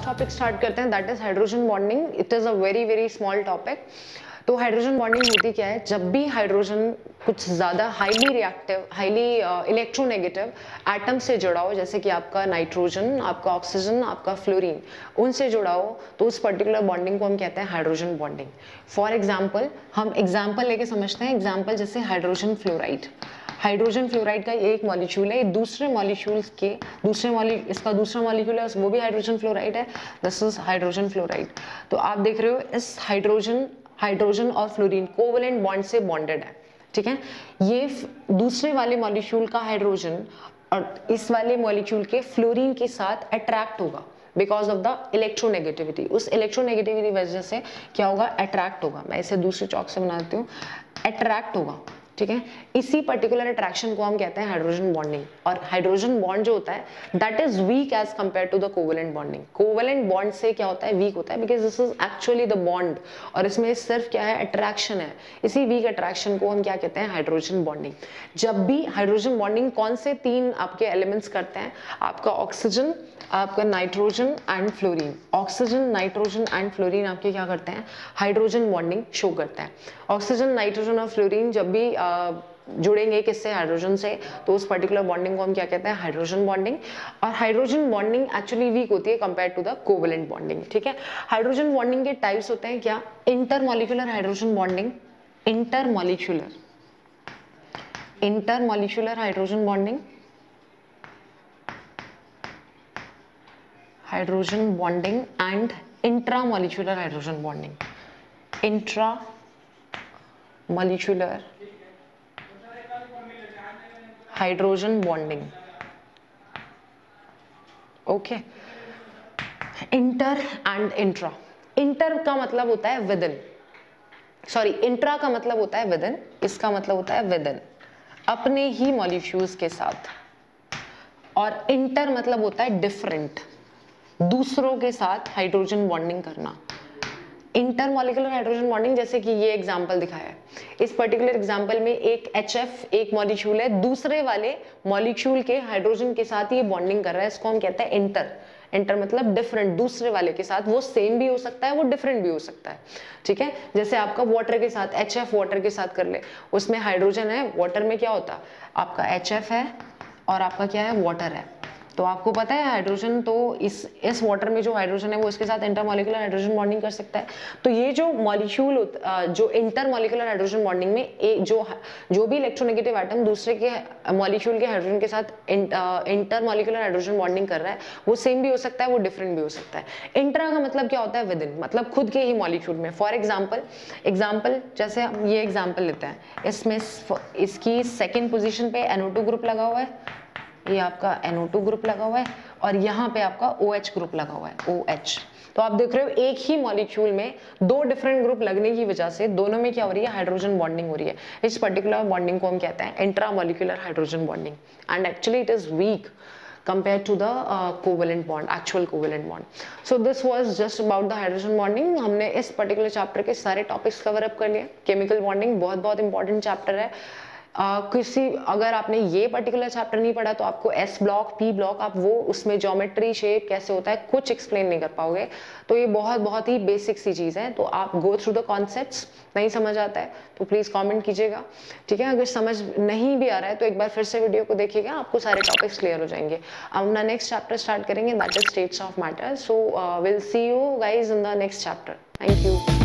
Topic start करते हैं, that is hydrogen bonding. It is a very very small topic. तो hydrogen bonding होती क्या है? जब भी हाइड्रोजन कुछ ज़्यादा highly reactive, highly electronegative atom से जुड़ा हो, जैसे कि आपका नाइट्रोजन, आपका ऑक्सीजन, आपका फ्लोरीन, उनसे जुड़ा हो, तो उस पर्टिकुलर बॉन्डिंग को हम कहते हैं हाइड्रोजन बॉन्डिंग। फॉर एग्जाम्पल, हम एग्जाम्पल लेके समझते हैं। एग्जाम्पल जैसे हाइड्रोजन फ्लोराइड। हाइड्रोजन फ्लोराइड का एक मॉलिक्यूल है, दूसरे मॉलिक्यूल्स के इसका दूसरा मॉलिक्यूल है, वो भी हाइड्रोजन फ्लोराइड है। This is hydrogen fluoride. तो आप देख रहे हो इस हाइड्रोजन और फ्लोरीन कोवलेंट बॉन्ड से बॉन्डेड है, ठीक है। ये दूसरे वाले मॉलिक्यूल का हाइड्रोजन और इस वाले मॉलिक्यूल के फ्लोरीन के साथ अट्रैक्ट होगा बिकॉज ऑफ द इलेक्ट्रोनेगेटिविटी। उस इलेक्ट्रोनेगेटिविटी वजह से क्या होगा? अट्रैक्ट होगा। मैं इसे दूसरे चौक से बना देती हूँ। अट्रैक्ट होगा, ठीक है। इसी पर्टिकुलर अट्रैक्शन को हम कहते हैं हाइड्रोजन बॉन्डिंग। और हाइड्रोजन बॉन्ड जो होता है that is weak as compare to the covalent bonding. Covalent bond से क्या होता है? वीक होता है, because this is actually the bond और इसमें सिर्फ क्या है? अट्रैक्शन है। इसी वीक अट्रैक्शन को हम क्या कहते हैं? Hydrogen bonding. जब भी हाइड्रोजन बॉन्डिंग कौन से तीन आपके एलिमेंट्स करते हैं? आपका ऑक्सीजन, आपका nitrogen and fluorine. Oxygen, nitrogen and fluorine आपके क्या करते हैं? हाइड्रोजन बॉन्डिंग शो करते हैं। ऑक्सीजन, नाइट्रोजन और फ्लोरीन जब भी जुड़ेंगे किससे? हाइड्रोजन से, तो उस पर्टिकुलर बॉन्डिंग को हम क्या कहते हैं? Hydrogen bonding. और हाइड्रोजन बॉन्डिंग एक्चुअली वीक होती है compare to the covalent bonding, ठीक है। हाइड्रोजन बॉन्डिंग के टाइप्स होते हैं क्या? Intermolecular hydrogen bonding, intermolecular hydrogen bonding, hydrogen bonding and intramolecular hydrogen bonding. Intramolecular hydrogen bonding, okay. Inter and intra. Inter का मतलब होता है विद इन, सॉरी इंट्रा का मतलब होता है विद इन, इसका मतलब होता है विद इन, अपने ही मॉलिक्यूल्स के साथ। और इंटर मतलब होता है डिफरेंट, दूसरों के साथ हाइड्रोजन बॉन्डिंग करना। इंटरमॉलिक्यूलर हाइड्रोजन बॉन्डिंग, जैसे कि ये एग्जांपल दिखाया है, इस पर्टिकुलर एग्जांपल में एक HF एक मॉलिक्यूल है, दूसरे वाले मॉलिक्यूल के हाइड्रोजन के साथ ये बॉन्डिंग कर रहा है, इसको हम कहते हैं इंटर। इंटर मतलब डिफरेंट, दूसरे वाले के साथ। वो सेम भी हो सकता है, वो डिफरेंट भी हो सकता है, ठीक है। जैसे आपका वाटर के साथ, HF वाटर के साथ कर ले, उसमें हाइड्रोजन है, वाटर में क्या होता है? आपका HF है और आपका क्या है? वाटर है। तो आपको पता है हाइड्रोजन, तो इस वाटर में जो हाइड्रोजन है वो इसके साथ इंटरमॉलिक्यूलर हाइड्रोजन बॉन्डिंग कर सकता है। तो ये जो मॉलिक्यूल जो इंटरमॉलिक्यूलर हाइड्रोजन बॉन्डिंग में जो भी इलेक्ट्रोनेगेटिव एटम दूसरे के मॉलिक्यूल के हाइड्रोजन के साथ इंटरमॉलिक्यूलर हाइड्रोजन बॉन्डिंग कर रहा है, वो सेम भी हो सकता है, वो डिफरेंट भी हो सकता है। इंट्रा का मतलब क्या होता है? विद इन, मतलब खुद के ही मॉलिक्यूल में। फॉर एग्जाम्पल जैसे हम ये एग्जाम्पल लेते हैं, इसमें इसकी सेकेंड पोजिशन पे NO2 ग्रुप लगा हुआ है, ये आपका NO2 ग्रुप लगा हुआ है, और यहाँ पे आपका OH ग्रुप लगा हुआ है, OH। तो आप देख रहे हो एक ही मॉलिक्यूल में दो डिफरेंट ग्रुप लगने की वजह से दोनों में क्या हो रही है? हाइड्रोजन बॉन्डिंग हो रही है। इस पर्टिकुलर बॉन्डिंग को हम कहते हैं intramolecular hydrogen bonding, and actually it is weak compared to the covalent bond, actual covalent bond. So this was just about the hydrogen bonding. हमने इस पर्टिकुलर चैप्टर के सारे टॉपिक्स कवर अप कर लिए। केमिकल बॉन्डिंग बहुत बहुत important chapter है। अगर आपने ये पर्टिकुलर चैप्टर नहीं पढ़ा तो आपको S ब्लॉक, P ब्लॉक, आप वो उसमें ज्योमेट्री, शेप कैसे होता है कुछ एक्सप्लेन नहीं कर पाओगे। तो ये बहुत बहुत ही बेसिक सी चीज़ है। तो आप गो थ्रू द कॉन्सेप्ट्स। नहीं समझ आता है तो प्लीज़ कमेंट कीजिएगा, ठीक है। अगर समझ नहीं भी आ रहा है तो एक बार फिर से वीडियो को देखिएगा, आपको सारे टॉपिक्स क्लियर हो जाएंगे। अब अपना नेक्स्ट चैप्टर स्टार्ट करेंगे, that is states of matter. So will see you guys in the next chapter. Thank you.